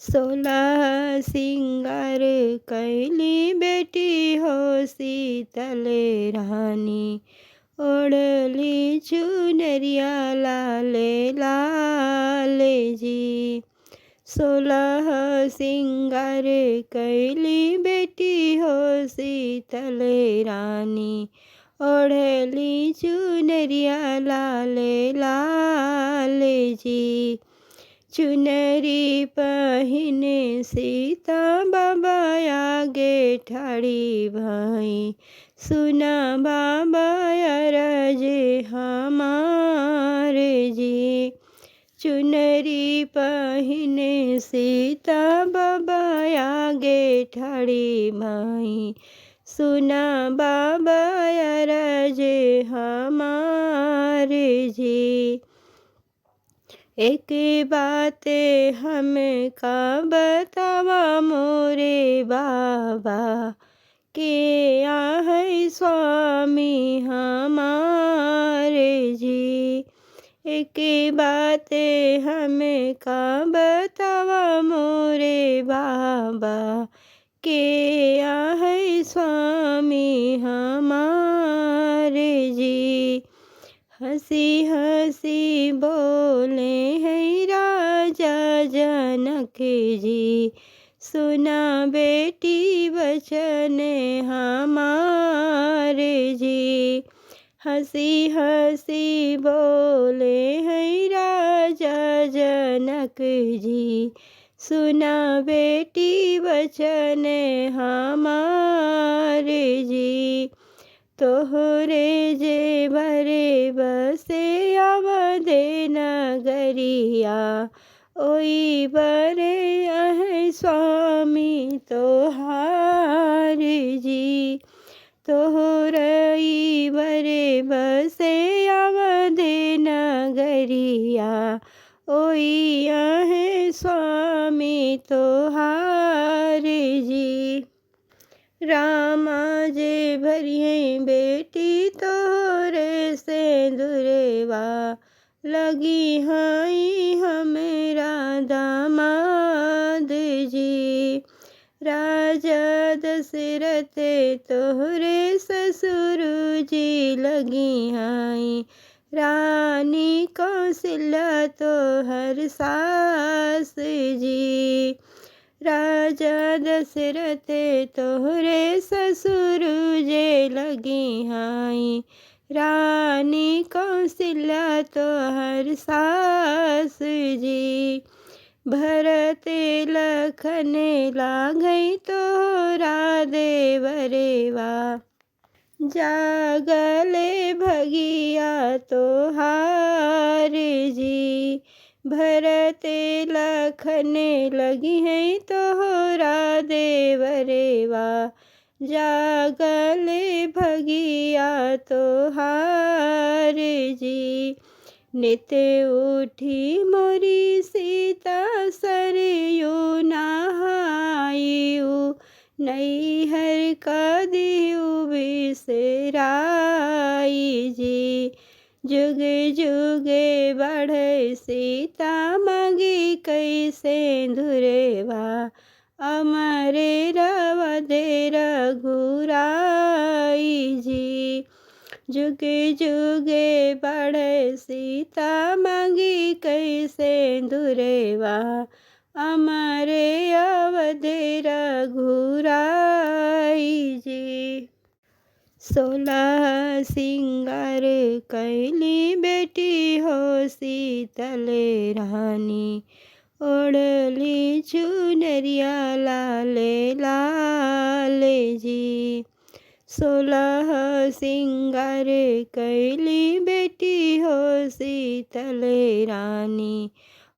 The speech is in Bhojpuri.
सोलह सिंगार कैली बेटी हो शीतल रानी, ओढ़ली चुनरिया लाले लाल जी। सोलह सिंगार कैली बेटी हो शीतल रानी, ओढ़ली चुनरिया लाले लाल जी। चुनरी पहिने सीता बाबा आगे ठाड़ी भाई, सुना बाबा अरज हमारे जी। चुनरी पहिने सीता बाबा आगे ठाड़ी भाई, सुना बाबा अरज हमारे जी। एक बात हम का बतावा मोरे बाबा, के आहे स्वामी हमारे जी। एक बात हम का बतावा मोरे बाबा, के आहे स्वामी हमारे जी। हंसी हंसी बोले हैं राजा जनक जी, सुना बेटी वचन हमारे जी। हंसी हंसी बोले हैं राजा जनक जी, सुना बेटी वचन हमारे जी। तोहरे जे भरे बसे अवधे नगरिया, ओई बरे अह स्वामी तोहार जी। तोहरई बरे बसे अवधे नगरिया, ओई अह स्वामी तोहार जी। रामा जे भरिए बेटी तोरे से दुरेवा, लगी हाई हमेरा दामाद जी। राजा दशरथ तोहरे ससुर जी, लगी हाई रानी कौशल्या तोहर सास जी। राजा दशरथ तोहरे ससुर जे, लगी हाई रानी कौशल्या तोहर सास जी। भरत लखन लागई तोहरा देवरेवा, जागले भगिया तोहार जी। भरत लखन लगी हैं तोहरा देवरेवा, जागले भगिया तोहार जी। नित उठी मोरी सीता सरयू नहायू, नैहर का दियू बिसराई जी। जुग जुगे बढ़े सीता मगी कैसे धुरेवा, अमरे रवदे रघुराई जी। जुग जुगे बढ़े सीता मगी कैसे धुरेवा, अमरे अवधे रघुराई जी। सोलह सिंगार कैली बेटी हो शीतल रानी, ओढ़ली चुनरिया लाले लाल जी। सोलह सिंगार कैली बेटी हो शीतल रानी,